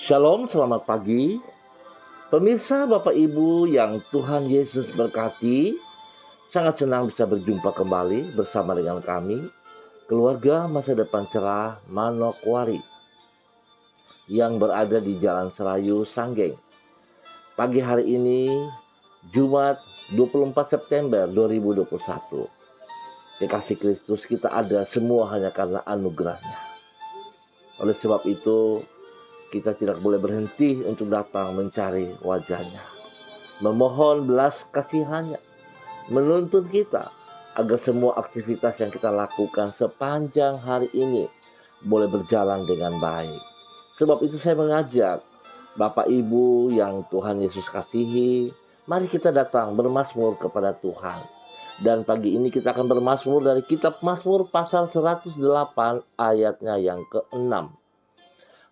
Shalom, selamat pagi. Pemirsa Bapak Ibu yang Tuhan Yesus berkati, sangat senang bisa berjumpa kembali bersama dengan kami, keluarga Masa Depan Cerah Manokwari, yang berada di Jalan Serayu, Sanggeng. Pagi hari ini, Jumat 24 September 2021. Kekasih Kristus, kita ada semua hanya karena anugerahnya. Oleh sebab itu, kita tidak boleh berhenti untuk datang mencari wajahnya, memohon belas kasihannya, menuntun kita agar semua aktivitas yang kita lakukan sepanjang hari ini boleh berjalan dengan baik. Sebab itu saya mengajak Bapak Ibu yang Tuhan Yesus kasihi, mari kita datang bermazmur kepada Tuhan. Dan pagi ini kita akan bermazmur dari kitab Mazmur pasal 108 ayatnya yang ke-6.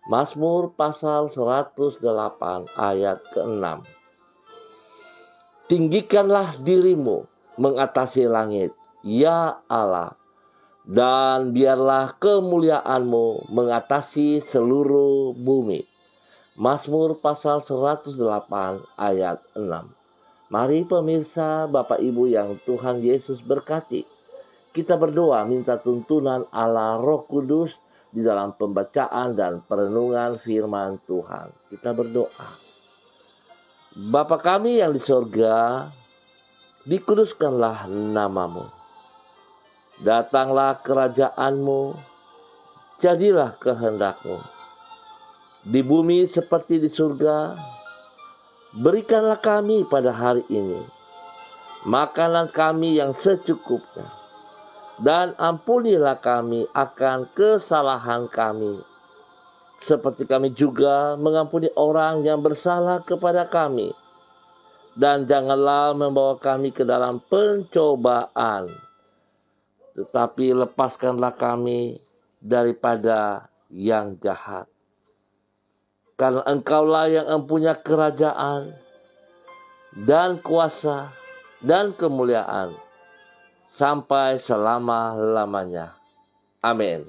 Mazmur pasal 108 ayat ke-6. Tinggikanlah dirimu mengatasi langit, ya Allah, dan biarlah kemuliaanmu mengatasi seluruh bumi. Mazmur pasal 108 ayat 6. Mari pemirsa Bapak Ibu yang Tuhan Yesus berkati, kita berdoa minta tuntunan Allah Roh Kudus di dalam pembacaan dan perenungan firman Tuhan. Kita berdoa. Bapa kami yang di sorga, dikuduskanlah namamu. Datanglah kerajaanmu, jadilah kehendakmu. Di bumi seperti di surga, berikanlah kami pada hari ini makanan kami yang secukupnya. Dan ampunilah kami akan kesalahan kami, seperti kami juga mengampuni orang yang bersalah kepada kami. Dan janganlah membawa kami ke dalam pencobaan, tetapi lepaskanlah kami daripada yang jahat. Karena Engkaulah yang mempunyai kerajaan dan kuasa dan kemuliaan sampai selama-lamanya. Amin.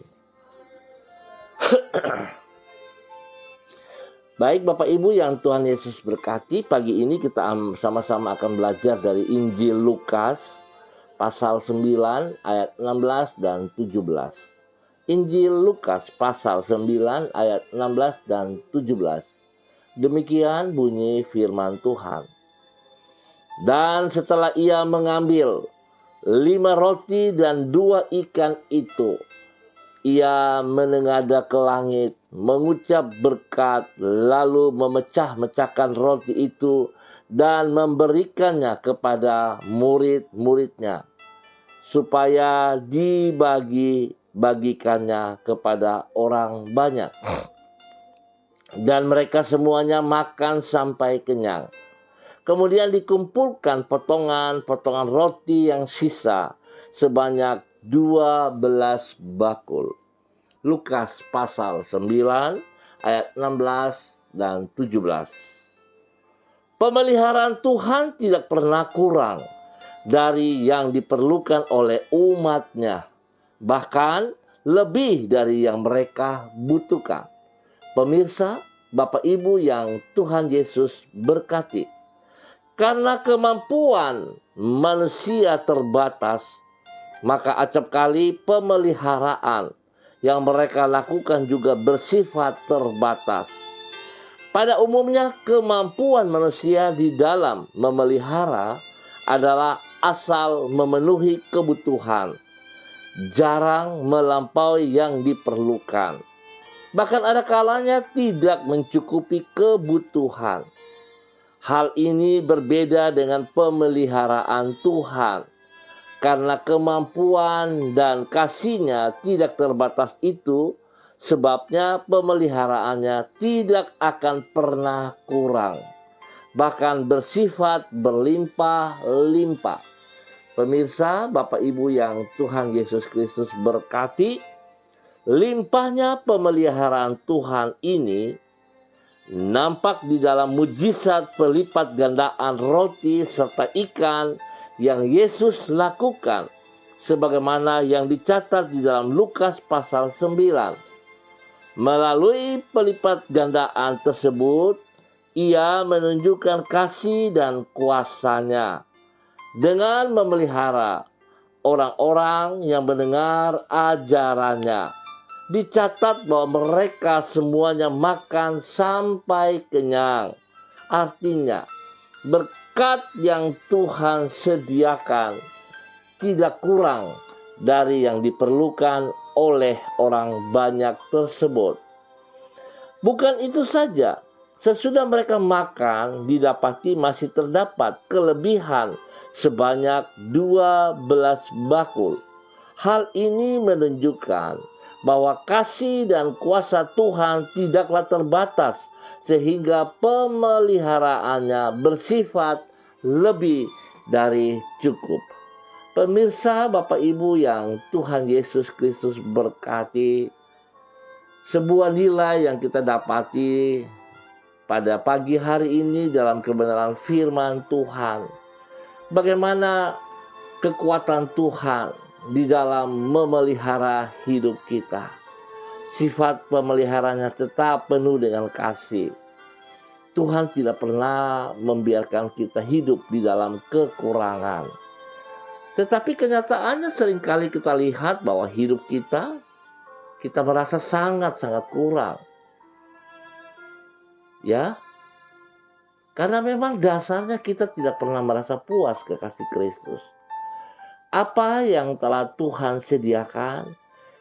Baik Bapak Ibu yang Tuhan Yesus berkati, pagi ini kita sama-sama akan belajar dari Injil Lukas pasal 9 ayat 16 dan 17. Injil Lukas pasal 9 ayat 16 dan 17. Demikian bunyi firman Tuhan. Dan setelah ia mengambil 5 roti dan 2 ikan itu, ia menengadah ke langit, mengucap berkat, lalu memecah-mecahkan roti itu dan memberikannya kepada murid-muridnya, supaya dibagi-bagikannya kepada orang banyak. Dan mereka semuanya makan sampai kenyang. Kemudian dikumpulkan potongan-potongan roti yang sisa sebanyak 12 bakul. Lukas pasal 9 ayat 16 dan 17. Pemeliharaan Tuhan tidak pernah kurang dari yang diperlukan oleh umatnya. Bahkan lebih dari yang mereka butuhkan. Pemirsa, Bapak Ibu yang Tuhan Yesus berkati. Karena kemampuan manusia terbatas, maka acap kali pemeliharaan yang mereka lakukan juga bersifat terbatas. Pada umumnya kemampuan manusia di dalam memelihara adalah asal memenuhi kebutuhan, jarang melampaui yang diperlukan. Bahkan ada kalanya tidak mencukupi kebutuhan. Hal ini berbeda dengan pemeliharaan Tuhan. Karena kemampuan dan kasih-Nya tidak terbatas itu, sebabnya pemeliharaannya tidak akan pernah kurang. Bahkan bersifat berlimpah-limpah. Pemirsa, Bapak Ibu yang Tuhan Yesus Kristus berkati, limpahnya pemeliharaan Tuhan ini nampak di dalam mujizat pelipat gandaan roti serta ikan yang Yesus lakukan, sebagaimana yang dicatat di dalam Lukas pasal 9. Melalui pelipat gandaan tersebut, Ia menunjukkan kasih dan kuasa-Nya dengan memelihara orang-orang yang mendengar ajarannya. Dicatat bahwa mereka semuanya makan sampai kenyang. Artinya, berkat yang Tuhan sediakan tidak kurang dari yang diperlukan oleh orang banyak tersebut. Bukan itu saja, sesudah mereka makan, didapati masih terdapat kelebihan sebanyak 12 bakul. Hal ini menunjukkan bahwa kasih dan kuasa Tuhan tidaklah terbatas, sehingga pemeliharaannya bersifat lebih dari cukup. Pemirsa, Bapak Ibu yang Tuhan Yesus Kristus berkati, sebuah nilai yang kita dapati pada pagi hari ini dalam kebenaran firman Tuhan. Bagaimana kekuatan Tuhan di dalam memelihara hidup kita. Sifat pemeliharanya tetap penuh dengan kasih. Tuhan tidak pernah membiarkan kita hidup di dalam kekurangan. Tetapi kenyataannya seringkali kita lihat bahwa hidup kita merasa sangat-sangat kurang. Ya, karena memang dasarnya kita tidak pernah merasa puas kekasih Kristus. Apa yang telah Tuhan sediakan,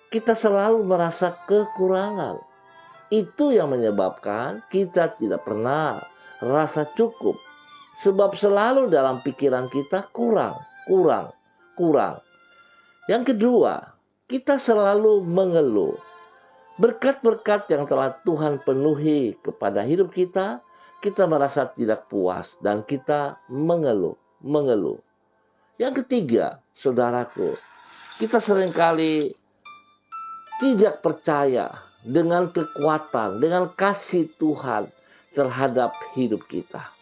kita selalu merasa kekurangan. Itu yang menyebabkan kita tidak pernah rasa cukup. Sebab selalu dalam pikiran kita kurang. Yang kedua, kita selalu mengeluh. Berkat-berkat yang telah Tuhan penuhi kepada hidup kita, kita merasa tidak puas dan kita mengeluh. Yang ketiga, saudaraku, kita seringkali tidak percaya dengan kekuatan, dengan kasih Tuhan terhadap hidup kita.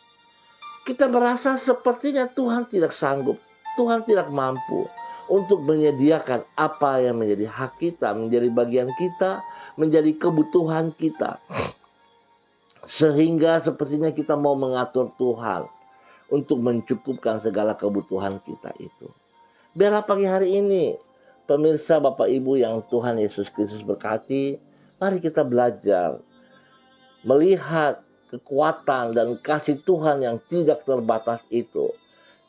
Kita merasa sepertinya Tuhan tidak sanggup, Tuhan tidak mampu untuk menyediakan apa yang menjadi hak kita, menjadi bagian kita, menjadi kebutuhan kita. Sehingga sepertinya kita mau mengatur Tuhan untuk mencukupkan segala kebutuhan kita itu. Biarlah pagi hari ini, pemirsa Bapak Ibu yang Tuhan Yesus Kristus berkati, mari kita belajar melihat kekuatan dan kasih Tuhan yang tidak terbatas itu.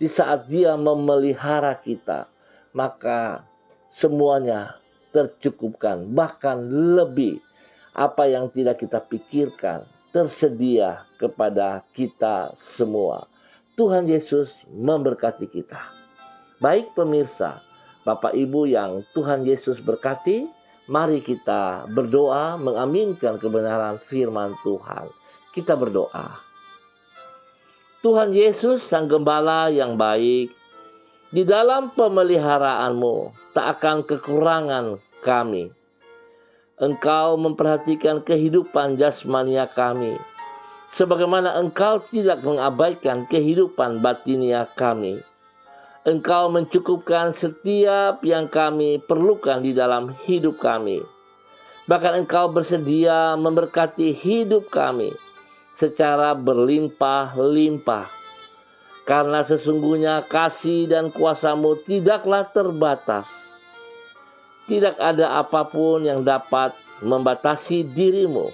Di saat Dia memelihara kita, maka semuanya tercukupkan, bahkan lebih apa yang tidak kita pikirkan tersedia kepada kita semua. Tuhan Yesus memberkati kita. Baik pemirsa, Bapak Ibu yang Tuhan Yesus berkati, mari kita berdoa mengaminkan kebenaran firman Tuhan. Kita berdoa. Tuhan Yesus, Sang Gembala yang baik, di dalam pemeliharaanmu tak akan kekurangan kami. Engkau memperhatikan kehidupan jasmania kami, sebagaimana Engkau tidak mengabaikan kehidupan batinia kami. Engkau mencukupkan setiap yang kami perlukan di dalam hidup kami. Bahkan Engkau bersedia memberkati hidup kami secara berlimpah-limpah. Karena sesungguhnya kasih dan kuasa-Mu tidaklah terbatas. Tidak ada apapun yang dapat membatasi diri-Mu.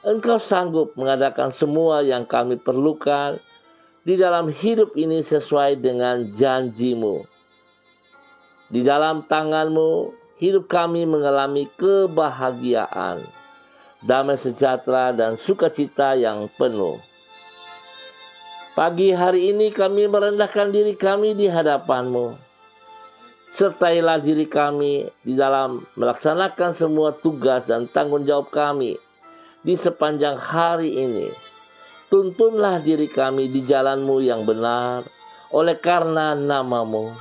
Engkau sanggup mengadakan semua yang kami perlukan di dalam hidup ini sesuai dengan janji-Mu. Di dalam tangan-Mu, hidup kami mengalami kebahagiaan, damai sejahtera dan sukacita yang penuh. Pagi hari ini kami merendahkan diri kami di hadapan-Mu. Sertailah diri kami di dalam melaksanakan semua tugas dan tanggung jawab kami di sepanjang hari ini. Tuntunlah diri kami di jalan-Mu yang benar oleh karena nama-Mu.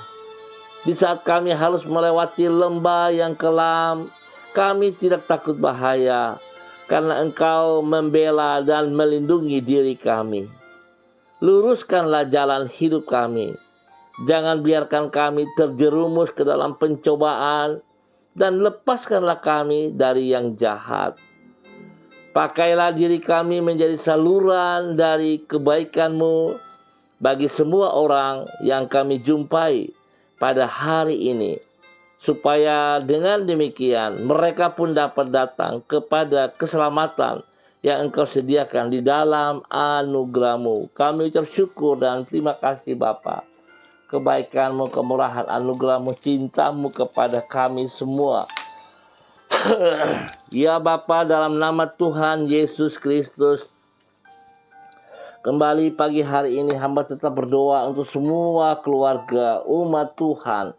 Di saat kami harus melewati lembah yang kelam, kami tidak takut bahaya karena Engkau membela dan melindungi diri kami. Luruskanlah jalan hidup kami. Jangan biarkan kami terjerumus ke dalam pencobaan dan lepaskanlah kami dari yang jahat. Pakailah diri kami menjadi saluran dari kebaikan-Mu bagi semua orang yang kami jumpai pada hari ini, supaya dengan demikian mereka pun dapat datang kepada keselamatan yang Engkau sediakan di dalam anugerah-Mu. Kami ucap syukur dan terima kasih Bapa. Kebaikan-Mu, kemurahan anugerah-Mu, cinta-Mu kepada kami semua. Ya Bapa, dalam nama Tuhan Yesus Kristus, kembali pagi hari ini hamba tetap berdoa untuk semua keluarga umat Tuhan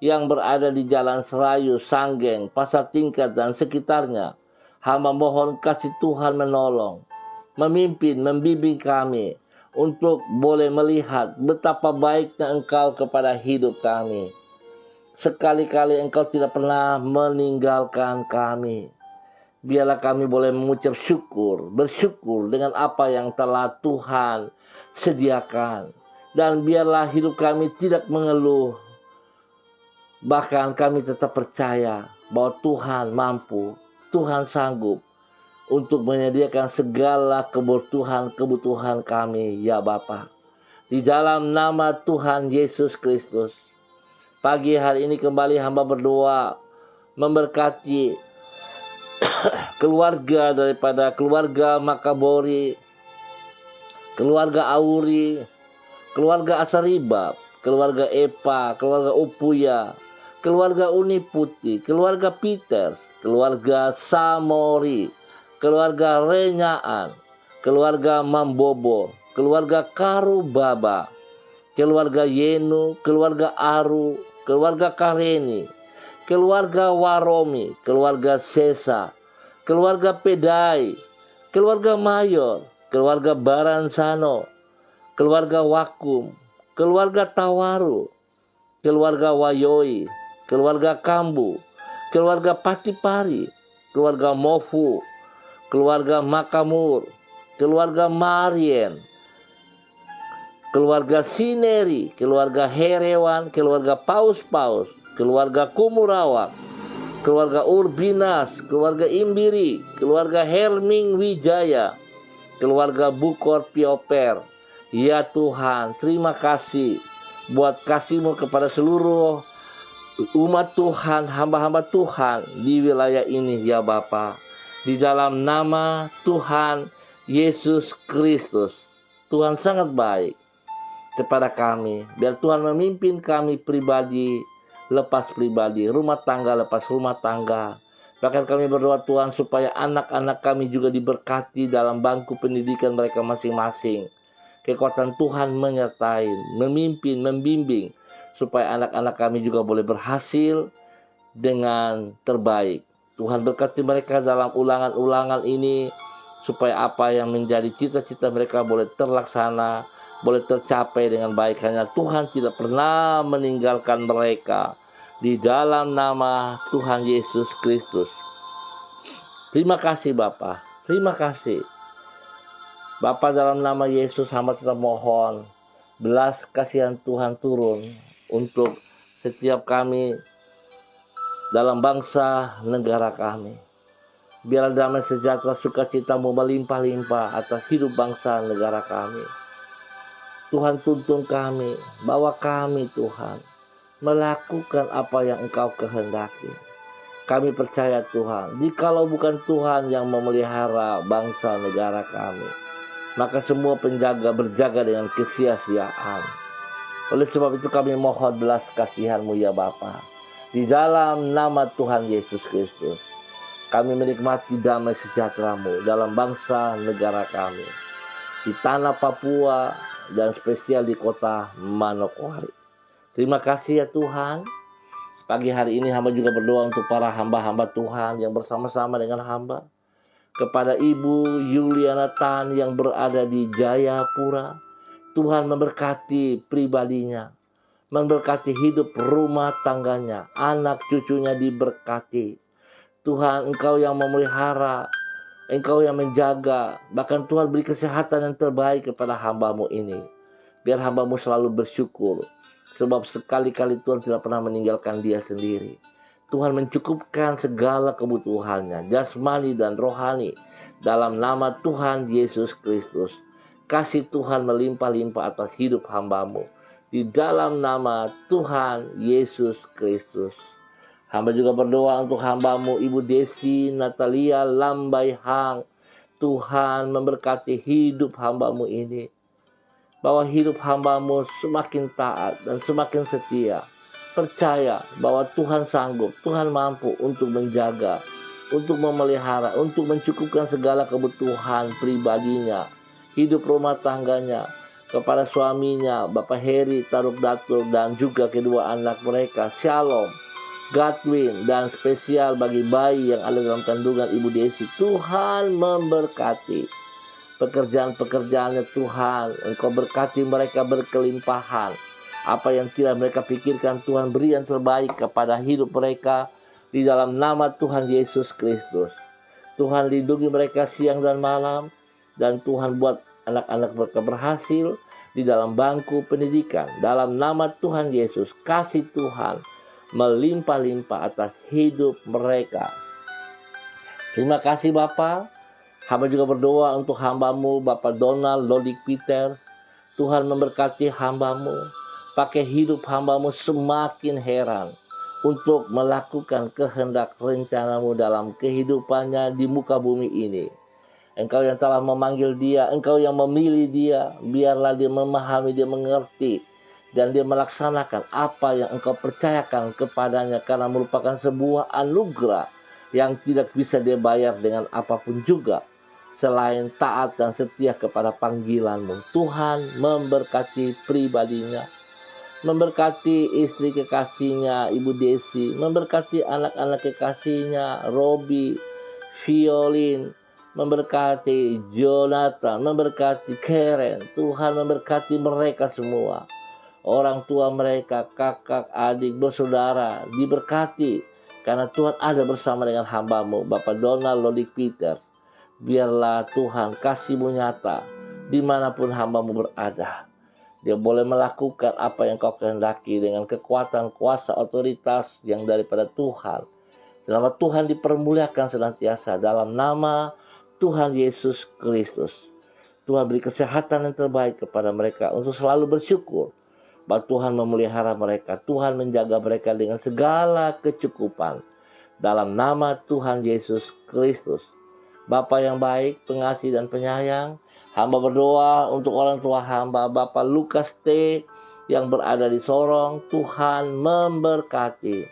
yang berada di Jalan Serayu, Sanggeng, Pasar Tingkat dan sekitarnya. Hamba mohon kasih Tuhan menolong, memimpin, membimbing kami untuk boleh melihat betapa baiknya Engkau kepada hidup kami. Sekali-kali Engkau tidak pernah meninggalkan kami. Biarlah kami boleh mengucap syukur, bersyukur dengan apa yang telah Tuhan sediakan. Dan biarlah hidup kami tidak mengeluh. Bahkan kami tetap percaya bahwa Tuhan mampu, Tuhan sanggup untuk menyediakan segala kebutuhan kami, ya Bapa. Di dalam nama Tuhan Yesus Kristus, pagi hari ini kembali hamba berdoa memberkati keluarga daripada keluarga Makabori, keluarga Auri, keluarga Asaribab, keluarga Epa, keluarga Upuya, keluarga Uni Putih, keluarga Peter, keluarga Samori, keluarga Renyaan, keluarga Mambobo, keluarga Karubaba, keluarga Yenu, keluarga Aru, keluarga Kareni, keluarga Waromi, keluarga Sesa, keluarga Pedai, keluarga Mayor, keluarga Baransano, keluarga Wakum, keluarga Tawaru, keluarga Wayoi, keluarga Kambu, keluarga Patipari, keluarga Mofu, keluarga Makamur, keluarga Marien, keluarga Sineri, keluarga Herewan, keluarga Paus-Paus, keluarga Kumurawak, keluarga Urbinas, keluarga Imbiri, keluarga Herming Wijaya, keluarga Bukor Pioper. Ya Tuhan, terima kasih buat kasih-Mu kepada seluruh umat Tuhan, hamba-hamba Tuhan di wilayah ini, ya Bapa. Di dalam nama Tuhan Yesus Kristus, Tuhan sangat baik kepada kami. Biar Tuhan memimpin kami pribadi lepas pribadi, rumah tangga lepas rumah tangga. Bahkan kami berdoa Tuhan supaya anak-anak kami juga diberkati dalam bangku pendidikan mereka masing-masing. Kekuatan Tuhan menyertai, memimpin, membimbing, supaya anak-anak kami juga boleh berhasil dengan terbaik. Tuhan berkati mereka dalam ulangan-ulangan ini, supaya apa yang menjadi cita-cita mereka boleh terlaksana, boleh tercapai dengan baik. Hanya Tuhan tidak pernah meninggalkan mereka. Di dalam nama Tuhan Yesus Kristus. Terima kasih Bapa. Terima kasih. Bapa, dalam nama Yesus hamba tetap mohon belas kasihan Tuhan turun untuk setiap kami dalam bangsa negara kami. Biarlah damai sejahtera sukacita-Mu melimpah-limpah atas hidup bangsa negara kami. Tuhan tuntun kami, bawa kami Tuhan melakukan apa yang Engkau kehendaki. Kami percaya Tuhan, jikalau bukan Tuhan yang memelihara bangsa negara kami, maka semua penjaga berjaga dengan kesia-siaan. Oleh sebab itu kami mohon belas kasihan-Mu ya Bapa. Di dalam nama Tuhan Yesus Kristus, kami menikmati damai sejahtera-Mu dalam bangsa negara kami, di tanah Papua dan spesial di kota Manokwari. Terima kasih ya Tuhan. Pagi hari ini hamba juga berdoa untuk para hamba-hamba Tuhan yang bersama-sama dengan hamba. Kepada Ibu Yuliana Tan yang berada di Jayapura, Tuhan memberkati pribadinya, memberkati hidup rumah tangganya, anak cucunya diberkati. Tuhan, Engkau yang memelihara, Engkau yang menjaga, bahkan Tuhan beri kesehatan yang terbaik kepada hamba-Mu ini. Biar hamba-Mu selalu bersyukur, sebab sekali-kali Tuhan tidak pernah meninggalkan dia sendiri. Tuhan mencukupkan segala kebutuhannya, jasmani dan rohani, dalam nama Tuhan Yesus Kristus. Kasih Tuhan melimpah-limpah atas hidup hamba-Mu di dalam nama Tuhan Yesus Kristus. Hamba juga berdoa untuk hamba-Mu Ibu Desi Natalia Lambai Hang. Tuhan memberkati hidup hamba-Mu ini, bahwa hidup hamba-Mu semakin taat dan semakin setia. Percaya bahwa Tuhan sanggup, Tuhan mampu untuk menjaga, untuk memelihara, untuk mencukupkan segala kebutuhan pribadinya, hidup rumah tangganya, kepada suaminya, Bapak Heri Taruk Datul, dan juga kedua anak mereka, Shalom, Godwin, dan spesial bagi bayi yang ada dalam kandungan Ibu Desi. Tuhan memberkati pekerjaan-pekerjaannya Tuhan. Engkau berkati mereka berkelimpahan. Apa yang tidak mereka pikirkan, Tuhan beri yang terbaik kepada hidup mereka di dalam nama Tuhan Yesus Kristus. Tuhan lindungi mereka siang dan malam, dan Tuhan buat anak-anak mereka berhasil di dalam bangku pendidikan. Dalam nama Tuhan Yesus, kasih Tuhan melimpah-limpah atas hidup mereka. Terima kasih Bapa. Hamba juga berdoa untuk hamba-Mu Bapak Donald Lodik Peter. Tuhan memberkati hamba-Mu. Pakai hidup hamba-Mu semakin heran untuk melakukan kehendak rencana-Mu dalam kehidupannya di muka bumi ini. Engkau yang telah memanggil dia, Engkau yang memilih dia. Biarlah dia memahami, dia mengerti, dan dia melaksanakan apa yang Engkau percayakan kepadanya, karena merupakan sebuah anugerah yang tidak bisa dia bayar dengan apapun juga selain taat dan setia kepada panggilan-Mu. Tuhan memberkati pribadinya, memberkati istri kekasihnya Ibu Desi, memberkati anak-anak kekasihnya Robi, Violin, memberkati Jonathan, memberkati Karen. Tuhan memberkati mereka semua, orang tua mereka, kakak, adik, bersaudara, diberkati karena Tuhan ada bersama dengan hamba-Mu Bapak Donald Lodik Peter. Biarlah Tuhan kasih-Mu nyata dimanapun hamba-Mu berada. Dia boleh melakukan apa yang Kau kehendaki dengan kekuatan, kuasa, otoritas yang daripada Tuhan. Nama Tuhan dipermuliakan senantiasa dalam nama Tuhan Yesus Kristus. Tuhan beri kesehatan yang terbaik kepada mereka untuk selalu bersyukur bahwa Tuhan memelihara mereka. Tuhan menjaga mereka dengan segala kecukupan. Dalam nama Tuhan Yesus Kristus. Bapa yang baik, pengasih dan penyayang, hamba berdoa untuk orang tua hamba Bapak Lukas T. yang berada di Sorong. Tuhan memberkati,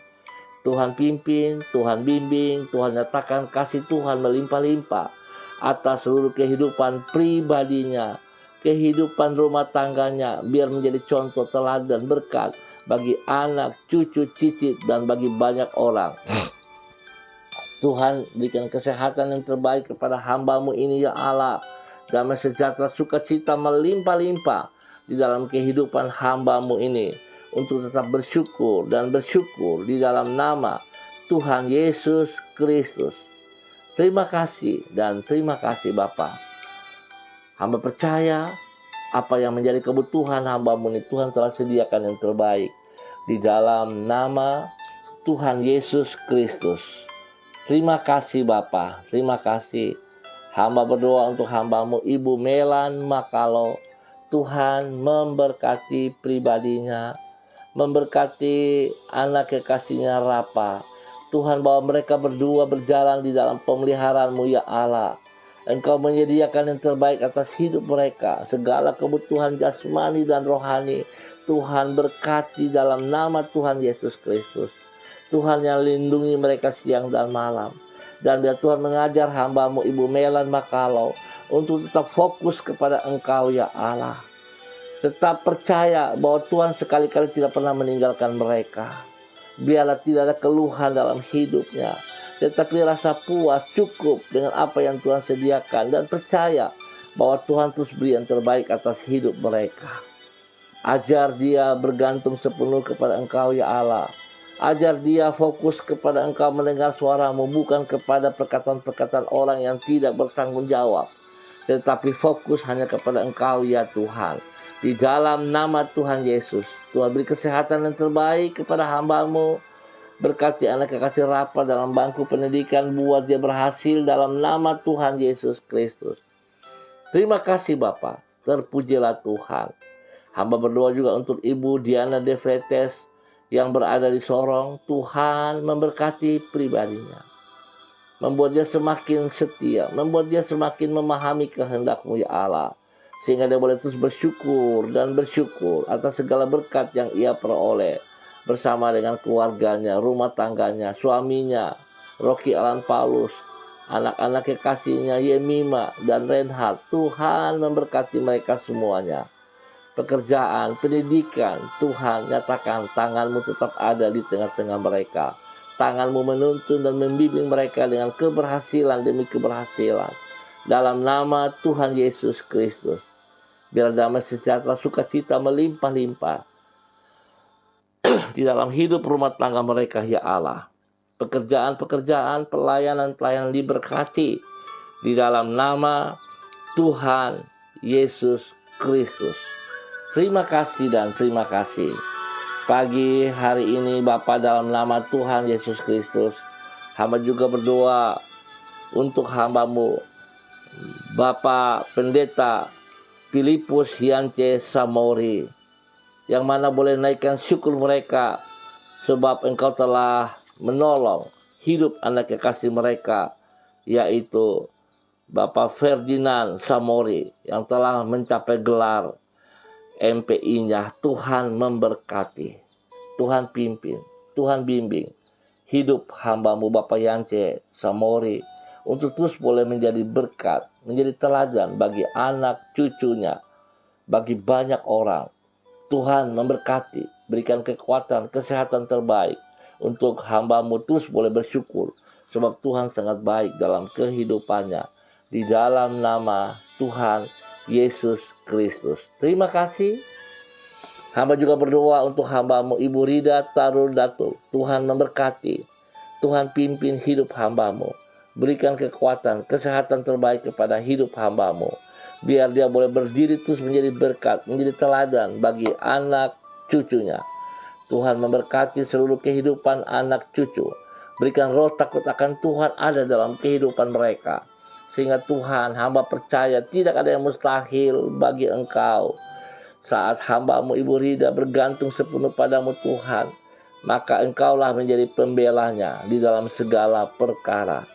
Tuhan pimpin, Tuhan bimbing, Tuhan nyatakan kasih Tuhan melimpah-limpah atas seluruh kehidupan pribadinya, kehidupan rumah tangganya, biar menjadi contoh teladan berkat bagi anak, cucu, cicit, dan bagi banyak orang. Tuhan berikan kesehatan yang terbaik kepada hamba-Mu ini ya Allah. Damai sejahtera sukacita melimpah-limpah di dalam kehidupan hamba-Mu ini, untuk tetap bersyukur dan bersyukur di dalam nama Tuhan Yesus Kristus. Terima kasih dan terima kasih Bapa. Hamba percaya apa yang menjadi kebutuhan hamba-Mu ini Tuhan telah sediakan yang terbaik di dalam nama Tuhan Yesus Kristus. Terima kasih Bapa, terima kasih. Hamba berdoa untuk hamba-Mu Ibu Melan Makalo. Tuhan memberkati pribadinya, memberkati anak kekasihnya Rapa. Tuhan, bahwa mereka berdua berjalan di dalam pemeliharaan-Mu ya Allah. Engkau menyediakan yang terbaik atas hidup mereka. Segala kebutuhan jasmani dan rohani Tuhan berkati dalam nama Tuhan Yesus Kristus. Tuhan yang lindungi mereka siang dan malam. Dan biar Tuhan mengajar hamba-Mu Ibu Melan Makalo untuk tetap fokus kepada Engkau ya Allah. Tetap percaya bahwa Tuhan sekali-kali tidak pernah meninggalkan mereka. Biarlah tidak ada keluhan dalam hidupnya, tetapi rasa puas cukup dengan apa yang Tuhan sediakan. Dan percaya bahwa Tuhan terus beri yang terbaik atas hidup mereka. Ajar dia bergantung sepenuh kepada Engkau ya Allah. Ajar dia fokus kepada Engkau, mendengar suara-Mu, bukan kepada perkataan-perkataan orang yang tidak bertanggung jawab, tetapi fokus hanya kepada Engkau ya Tuhan. Di dalam nama Tuhan Yesus, Tuhan beri kesehatan yang terbaik kepada hamba-Mu Berkati anak kekasih Rafa dalam bangku pendidikan, buat dia berhasil dalam nama Tuhan Yesus Kristus. Terima kasih Bapa, terpujilah Tuhan. Hamba berdoa juga untuk Ibu Diana De Vretes yang berada di Sorong. Tuhan memberkati pribadinya, membuat dia semakin setia, membuat dia semakin memahami kehendak-Mu ya Allah, sehingga dia boleh terus bersyukur dan bersyukur atas segala berkat yang ia peroleh bersama dengan keluarganya, rumah tangganya, suaminya, Rocky Alan Paulus, anak-anak kekasihnya Yemima dan Reinhard. Tuhan memberkati mereka semuanya. Pekerjaan, pendidikan, Tuhan nyatakan tangan-Mu tetap ada di tengah-tengah mereka. Tangan-Mu menuntun dan membimbing mereka dengan keberhasilan demi keberhasilan. Dalam nama Tuhan Yesus Kristus. Biar damai sejahtera sukacita melimpah-limpah di dalam hidup rumah tangga mereka ya Allah. Pekerjaan-pekerjaan, pelayanan-pelayanan diberkati di dalam nama Tuhan Yesus Kristus. Terima kasih dan terima kasih. Pagi hari ini Bapa, dalam nama Tuhan Yesus Kristus, hamba juga berdoa untuk hamba-Mu Bapak Pendeta Filipus Yance Samori, yang mana boleh naikkan syukur mereka sebab Engkau telah menolong hidup anak kekasih mereka, yaitu Bapak Ferdinand Samori yang telah mencapai gelar MPI-nya. Tuhan memberkati, Tuhan pimpin, Tuhan bimbing hidup hamba-Mu Bapak Yance Samori untuk terus boleh menjadi berkat, menjadi teladan bagi anak cucunya, bagi banyak orang. Tuhan memberkati, berikan kekuatan, kesehatan terbaik untuk hamba-Mu terus boleh bersyukur, sebab Tuhan sangat baik dalam kehidupannya. Di dalam nama Tuhan Yesus Kristus. Terima kasih. Hamba juga berdoa untuk hamba-Mu Ibu Rida Tarul Datul. Tuhan memberkati, Tuhan pimpin hidup hamba-Mu. Berikan kekuatan, kesehatan terbaik kepada hidup hamba-Mu. Biar dia boleh berdiri terus menjadi berkat, menjadi teladan bagi anak cucunya. Tuhan memberkati seluruh kehidupan anak cucu. Berikan roh takut akan Tuhan ada dalam kehidupan mereka. Sehingga Tuhan, hamba percaya tidak ada yang mustahil bagi Engkau. Saat hamba-Mu Ibu Rida bergantung sepenuh padamu Tuhan, maka Engkaulah menjadi pembelanya di dalam segala perkara.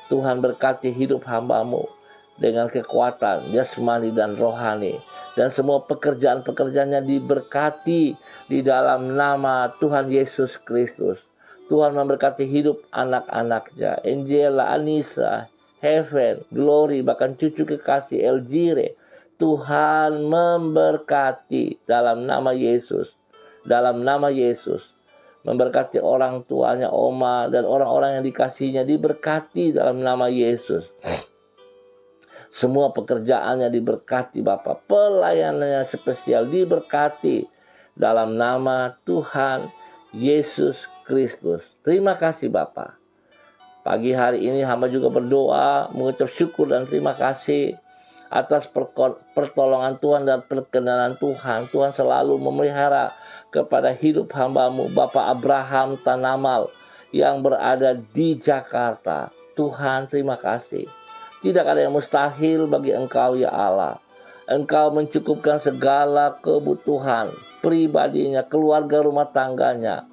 Tuhan berkati hidup hamba-Mu dengan kekuatan jasmani dan rohani, dan semua pekerjaan-pekerjaannya diberkati di dalam nama Tuhan Yesus Kristus. Tuhan memberkati hidup anak-anaknya, Angela, Anissa, Heaven, Glory, bahkan cucu kekasih Elgire. Tuhan memberkati dalam nama Yesus. Dalam nama Yesus. Memberkati orang tuanya, Oma, dan orang-orang yang dikasihinya diberkati dalam nama Yesus. Semua pekerjaannya diberkati Bapak. Pelayanannya spesial diberkati dalam nama Tuhan Yesus Kristus. Terima kasih Bapak. Pagi hari ini hamba juga berdoa, mengucap syukur dan terima kasih atas pertolongan Tuhan dan perkenanan Tuhan. Tuhan selalu memelihara kepada hidup hamba-Mu Bapak Abraham Tanamal yang berada di Jakarta. Tuhan terima kasih. Tidak ada yang mustahil bagi Engkau ya Allah. Engkau mencukupkan segala kebutuhan pribadinya, keluarga rumah tangganya,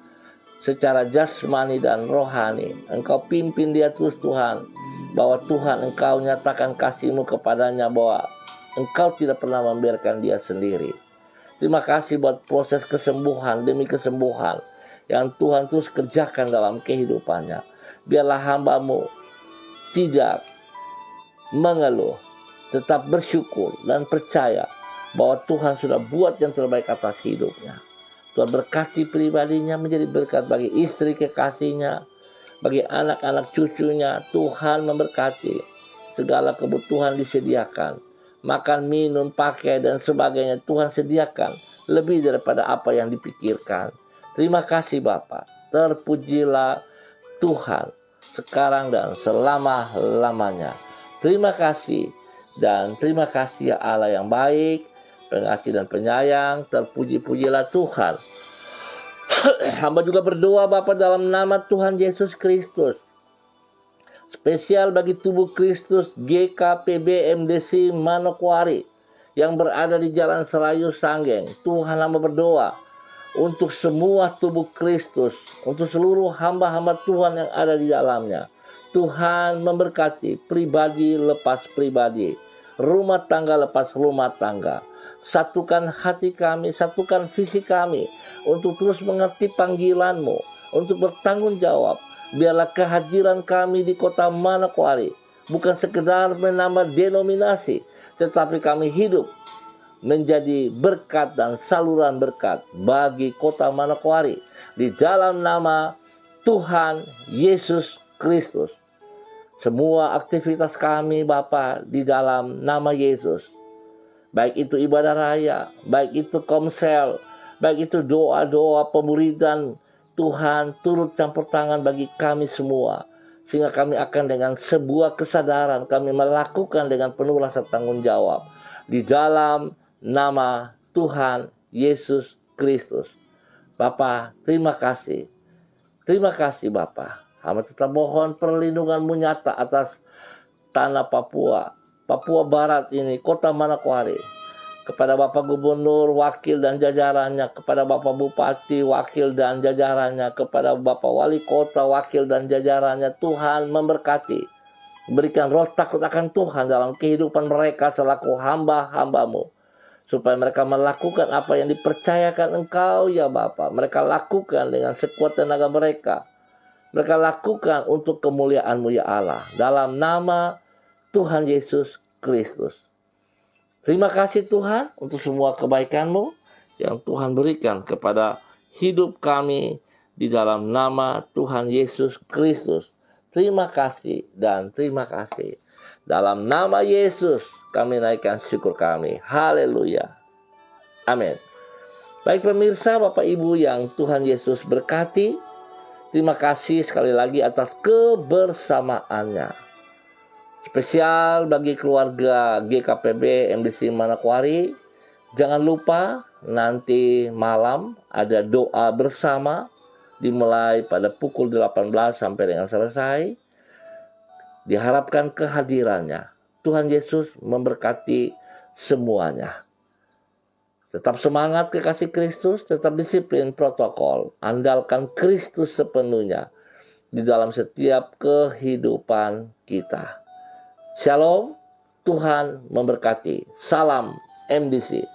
secara jasmani dan rohani. Engkau pimpin dia terus Tuhan. Bahwa Tuhan Engkau nyatakan kasih-Mu kepadanya, bahwa Engkau tidak pernah membiarkan dia sendiri. Terima kasih buat proses kesembuhan demi kesembuhan yang Tuhan terus kerjakan dalam kehidupannya. Biarlah hamba-Mu tidak mengeluh, tetap bersyukur dan percaya bahwa Tuhan sudah buat yang terbaik atas hidupnya. Tuhan berkati pribadinya menjadi berkat bagi istri kekasihnya, bagi anak-anak cucunya. Tuhan memberkati, segala kebutuhan disediakan, makan, minum, pakai dan sebagainya Tuhan sediakan lebih daripada apa yang dipikirkan. Terima kasih Bapa. Terpujilah Tuhan sekarang dan selama-lamanya. Terima kasih dan terima kasih ya Allah yang baik, pengasih dan penyayang. Terpuji-pujilah Tuhan. Hamba juga berdoa Bapa dalam nama Tuhan Yesus Kristus. Spesial bagi tubuh Kristus GKPB MDC Manokwari yang berada di Jalan Serayu Sanggeng. Tuhan, hamba berdoa untuk semua tubuh Kristus, untuk seluruh hamba-hamba Tuhan yang ada di dalamnya. Tuhan memberkati pribadi lepas pribadi, rumah tangga lepas rumah tangga. Satukan hati kami, satukan visi kami untuk terus mengerti panggilan-Mu, untuk bertanggung jawab. Biarlah kehadiran kami di kota Manokwari bukan sekedar menambah denominasi, tetapi kami hidup menjadi berkat dan saluran berkat bagi kota Manokwari di dalam nama Tuhan Yesus Kristus. Semua aktivitas kami Bapa di dalam nama Yesus, baik itu ibadah raya, baik itu komsel, baik itu doa-doa pemuridan, Tuhan turut campur tangan bagi kami semua, sehingga kami akan dengan sebuah kesadaran kami melakukan dengan penuh rasa tanggung jawab di dalam nama Tuhan Yesus Kristus. Bapa, terima kasih. Terima kasih Bapa. Hamba tetap mohon perlindungan-Mu nyata atas tanah Papua Barat ini, kota Manokwari. Kepada Bapak Gubernur, wakil dan jajarannya, kepada Bapak Bupati, wakil dan jajarannya, kepada Bapak Wali Kota, wakil dan jajarannya. Tuhan memberkati. Berikan roh takut akan Tuhan dalam kehidupan mereka selaku hamba-hamba-Mu. Supaya mereka melakukan apa yang dipercayakan Engkau ya Bapa. Mereka lakukan dengan sekuat tenaga mereka. Mereka lakukan untuk kemuliaan-Mu ya Allah. Dalam nama Tuhan Yesus Kristus. Terima kasih Tuhan untuk semua kebaikan-Mu yang Tuhan berikan kepada hidup kami di dalam nama Tuhan Yesus Kristus. Terima kasih dan terima kasih. Dalam nama Yesus kami naikkan syukur kami. Haleluya. Amin. Baik pemirsa, Bapak Ibu yang Tuhan Yesus berkati. Terima kasih sekali lagi atas kebersamaannya. Spesial bagi keluarga GKPB MDC Manokwari. Jangan lupa nanti malam ada doa bersama dimulai pada pukul 18 sampai dengan selesai. Diharapkan kehadirannya. Tuhan Yesus memberkati semuanya. Tetap semangat kekasih Kristus, tetap disiplin protokol. Andalkan Kristus sepenuhnya di dalam setiap kehidupan kita. Shalom, Tuhan memberkati. Salam MDC.